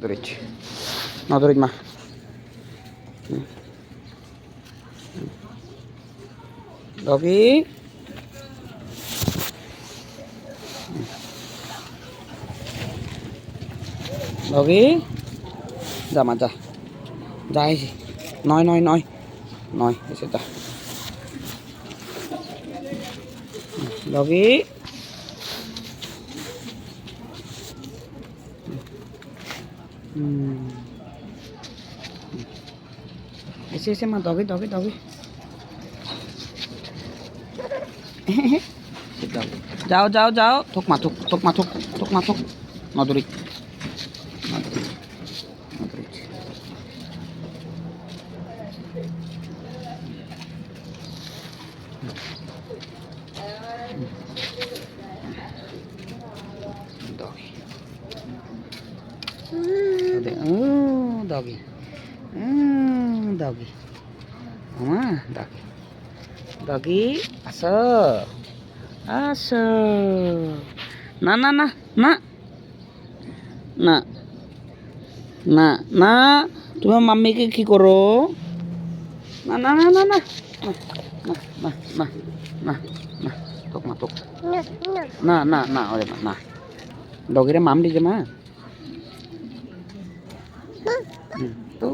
ধরেছি না ধরেছি মা ডগি ডগি যা মা যা যা এসে নয় নয় নয় নয় এসে যা ডগি এসে এসে মা ডগি ডগি ডগি যাও যাও যাও থুক মা থুক থুক মা থুক থুক মা থুক মাধুরী doggy doggy mama doggy doggy asa asa na na na na না না না তোমার মাম্মিকে কি করো না না না না না না না না না না তোক মা তোক না না না ওরে না ডগিরে মাম দিছে মা তো